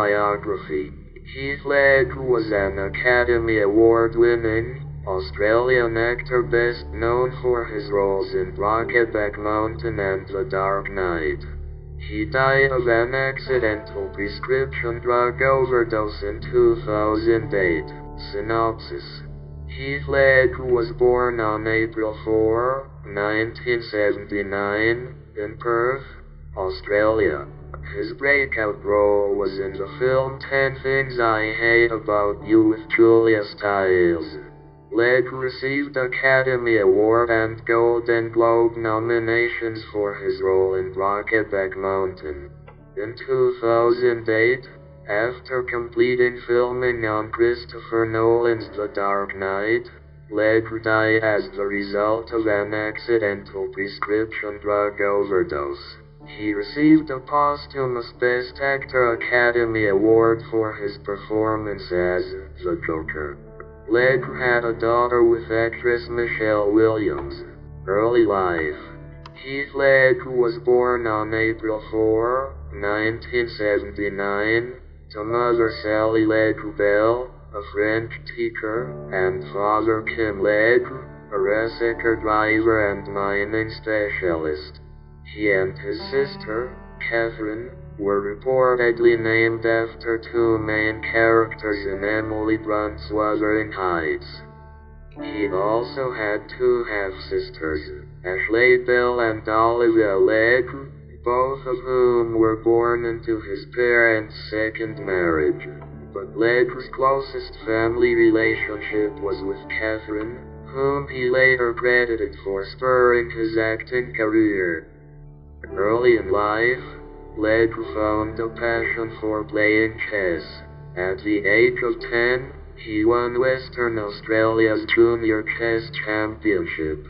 Biography. Heath Ledger was an Academy Award-winning Australian actor best known for his roles in Brokeback Mountain and The Dark Knight. He died of an accidental prescription drug overdose in 2008. Synopsis. Heath Ledger was born on April 4, 1979, in Perth, Australia. His breakout role was in the film 10 Things I Hate About You with Julia Stiles. Ledger received Academy Award and Golden Globe nominations for his role in Brokeback Mountain. In 2008, after completing filming on Christopher Nolan's The Dark Knight, Ledger died as the result of an accidental prescription drug overdose. He received a posthumous Best Actor Academy Award for his performance as the Joker. Ledger had a daughter with actress Michelle Williams. Early life. Heath Ledger was born on April 4, 1979, to mother Sally Ledger Bell, a French teacher, and father Kim Ledger, a racecar driver and mining specialist. He and his sister, Catherine, were reportedly named after two main characters in Emily Blunt's Wuthering Heights. He also had two half-sisters, Ashley Bell and Olivia Ledger, both of whom were born into his parents' second marriage. But Ledger's closest family relationship was with Catherine, whom he later credited for spurring his acting career. Early in life, Ledger found a passion for playing chess. At the age of 10, he won Western Australia's Junior Chess Championship.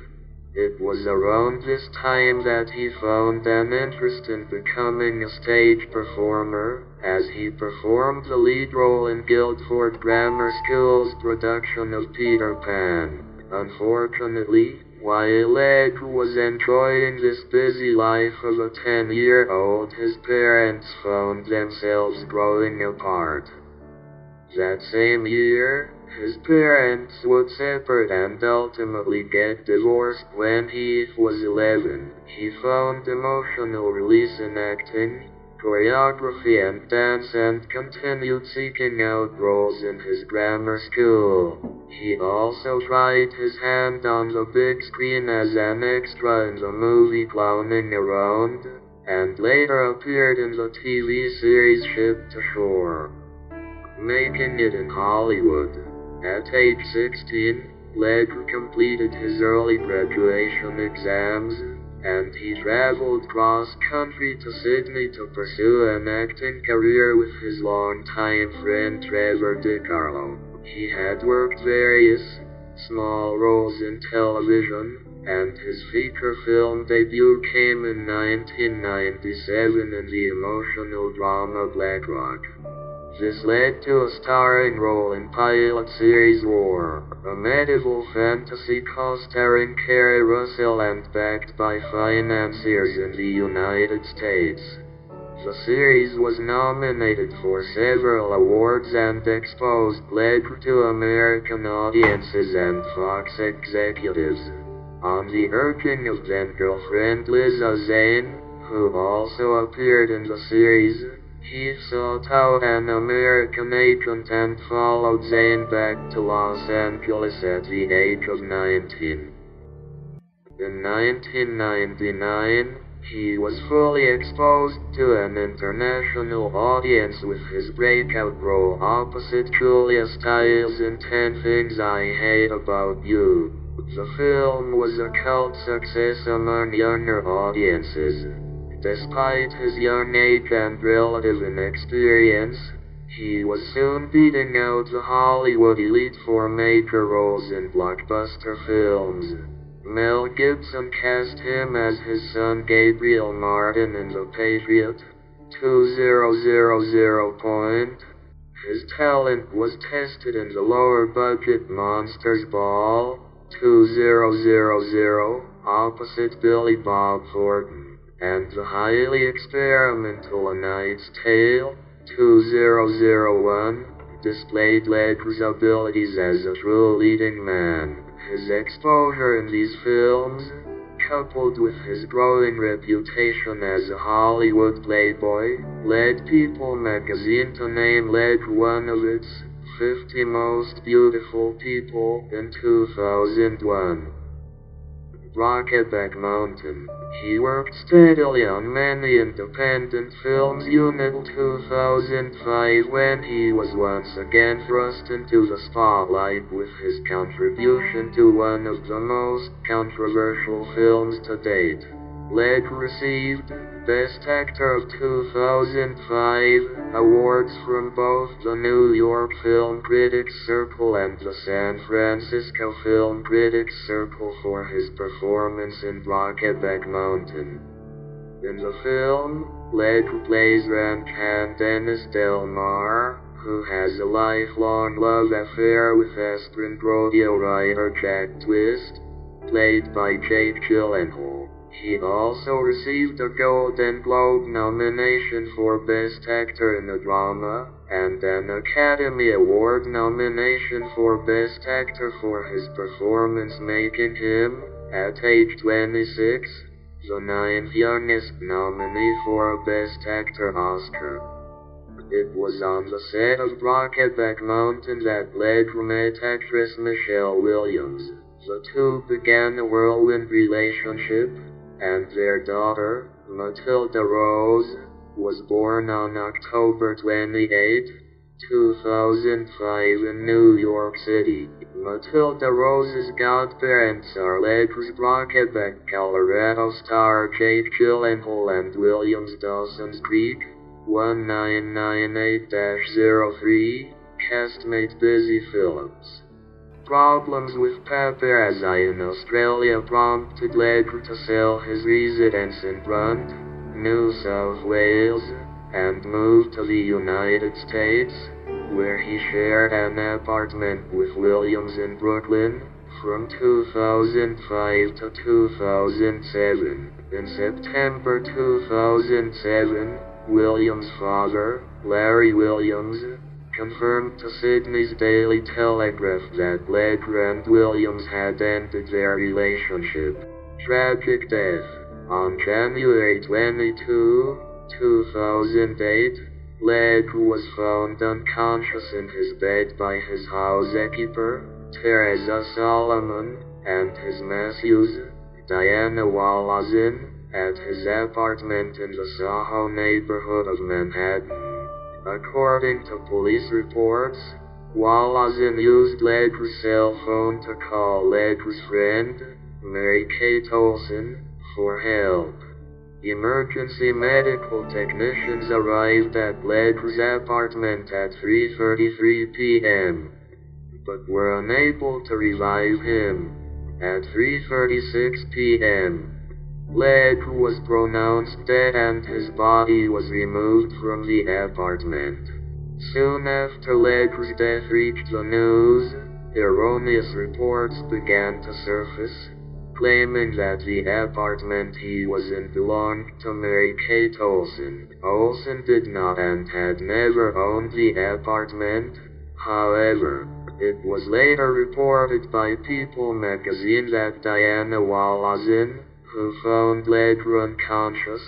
It was around this time that he found an interest in becoming a stage performer, as he performed the lead role in Guildford Grammar School's production of Peter Pan. Unfortunately, while Ledger was enjoying this busy life of a 10-year-old, his parents found themselves growing apart. That same year, his parents would separate and ultimately get divorced when Heath was 11. He found emotional release in acting, choreography and dance and continued seeking out roles in his grammar school. He also tried his hand on the big screen as an extra in the movie Clowning Around, and later appeared in the TV series Ship to Shore. Making it in Hollywood. At age 16, Ledger completed his early graduation exams, and he traveled cross-country to Sydney to pursue an acting career with his longtime friend Trevor DiCarlo. He had worked various small roles in television, and his feature film debut came in 1997 in the emotional drama Black Rock. This led to a starring role in pilot series War, a medieval fantasy co-starring Kerry Russell and backed by financiers in the United States. The series was nominated for several awards and exposed Ledger to American audiences and Fox executives. On the urging of then-girlfriend Liza Zane, who also appeared in the series, he sought out an American agent and followed Zane back to Los Angeles at the age of 19. In 1999, he was fully exposed to an international audience with his breakout role opposite Julia Stiles in 10 Things I Hate About You. The film was a cult success among younger audiences. Despite his young age and relative inexperience, he was soon beating out the Hollywood elite for major roles in blockbuster films. Mel Gibson cast him as his son Gabriel Martin in The Patriot, 2000 Point. His talent was tested in the lower-budget Monsters Ball, 2000, opposite Billy Bob Thornton, and the highly experimental A Knight's Tale, 2001 displayed Ledger's abilities as a true leading man. His exposure in these films, coupled with his growing reputation as a Hollywood playboy, led People magazine to name Ledger one of its 50 most beautiful people in 2001. Brokeback Mountain. He worked steadily on many independent films until 2005 when he was once again thrust into the spotlight with his contribution to one of the most controversial films to date. Ledger received Best Actor of 2005 awards from both the New York Film Critics Circle and the San Francisco Film Critics Circle for his performance in Brokeback Mountain. In the film, Ledger plays ranch hand Dennis Del Mar, who has a lifelong love affair with aspirin rodeo rider Jack Twist, played by Jake Gyllenhaal. He also received a Golden Globe nomination for Best Actor in a Drama, and an Academy Award nomination for Best Actor for his performance, making him, at age 26, the 9th youngest nominee for a Best Actor Oscar. It was on the set of Brokeback Mountain that Ledger met actress Michelle Williams. The two began a whirlwind relationship, and their daughter, Matilda Rose, was born on October 28, 2005 in New York City. Matilda Rose's godparents are Ledger's Brokeback, Colorado star Jake Gyllenhaal and Williams Dawson's Creek 1998-03 castmate Busy Phillips. Problems with paparazzi in Australia prompted Ledger to sell his residence in Brunt, New South Wales, and move to the United States, where he shared an apartment with Williams in Brooklyn from 2005 to 2007. In September 2007, Williams' father, Larry Williams, confirmed to Sydney's Daily Telegraph that Ledger and Williams had ended their relationship. Tragic death. On January 22, 2008, Ledger was found unconscious in his bed by his housekeeper, Teresa Solomon, and his masseuse, Diana Wallazin, at his apartment in the Soho neighborhood of Manhattan. According to police reports, Wallazin used Ledger's cell phone to call Ledger's friend, Mary Kate Olsen, for help. Emergency medical technicians arrived at Ledger's apartment at 3:33 p.m., but were unable to revive him. At 3:36 p.m., Ledger was pronounced dead and his body was removed from the apartment. Soon after Ledger's death reached the news, erroneous reports began to surface, claiming that the apartment he was in belonged to Mary Kate Olsen. Olsen did not and had never owned the apartment. However, it was later reported by People magazine that Diana Wallazin, who found Ledger unconscious,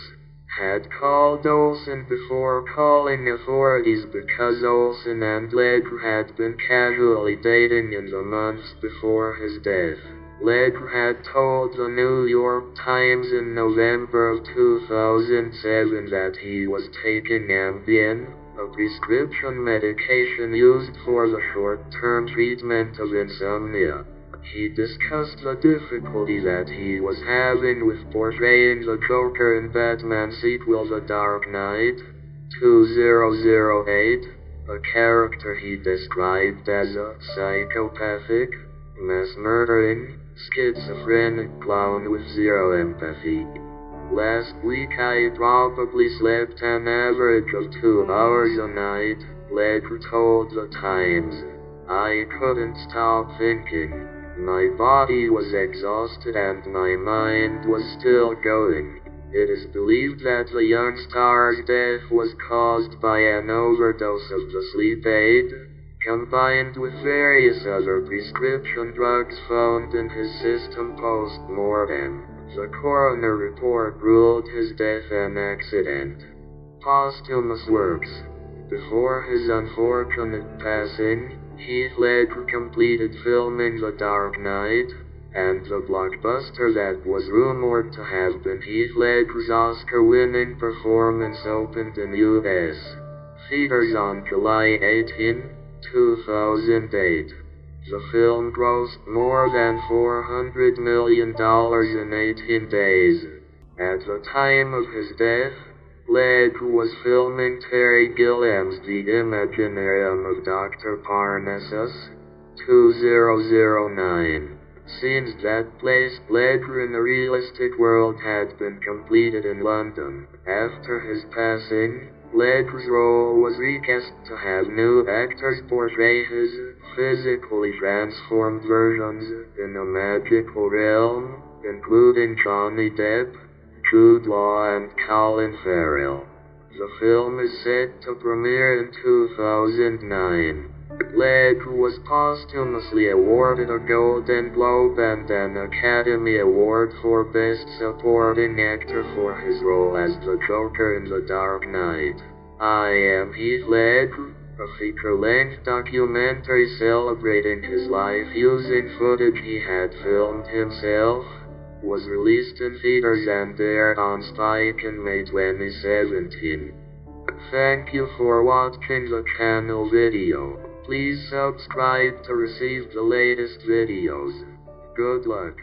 had called Olsen before calling authorities because Olsen and Ledger had been casually dating in the months before his death. Ledger had told the New York Times in November of 2007 that he was taking Ambien, a prescription medication used for the short-term treatment of insomnia. He discussed the difficulty that he was having with portraying the Joker in Batman sequel The Dark Knight, 2008, a character he described as a psychopathic, mass-murdering, schizophrenic clown with zero empathy. Last week I probably slept an average of 2 hours a night, Ledger told the Times. I couldn't stop thinking. My body was exhausted and my mind was still going. It is believed that the young star's death was caused by an overdose of the sleep aid, combined with various other prescription drugs found in his system post-mortem. The coroner report ruled his death an accident. Posthumous works. Before his unfortunate passing, Heath Ledger completed filming The Dark Knight, and the blockbuster that was rumored to have been Heath Ledger's Oscar-winning performance opened in U.S. theaters on July 18, 2008. The film grossed more than $400 million in 18 days. At the time of his death, Ledger was filming Terry Gilliam's The Imaginarium of Dr. Parnassus, 2009. Scenes that placed Ledger in a realistic world had been completed in London. After his passing, Ledger's role was recast to have new actors portray his physically transformed versions in a magical realm, including Johnny Depp, Jude Law and Colin Farrell. The film is set to premiere in 2009. Ledger was posthumously awarded a Golden Globe and an Academy Award for Best Supporting Actor for his role as the Joker in The Dark Knight. I Am Heath Ledger, a feature-length documentary celebrating his life using footage he had filmed himself, was released in theaters and aired on Spike in May 2017. Thank you for watching the channel video. Please subscribe to receive the latest videos. Good luck.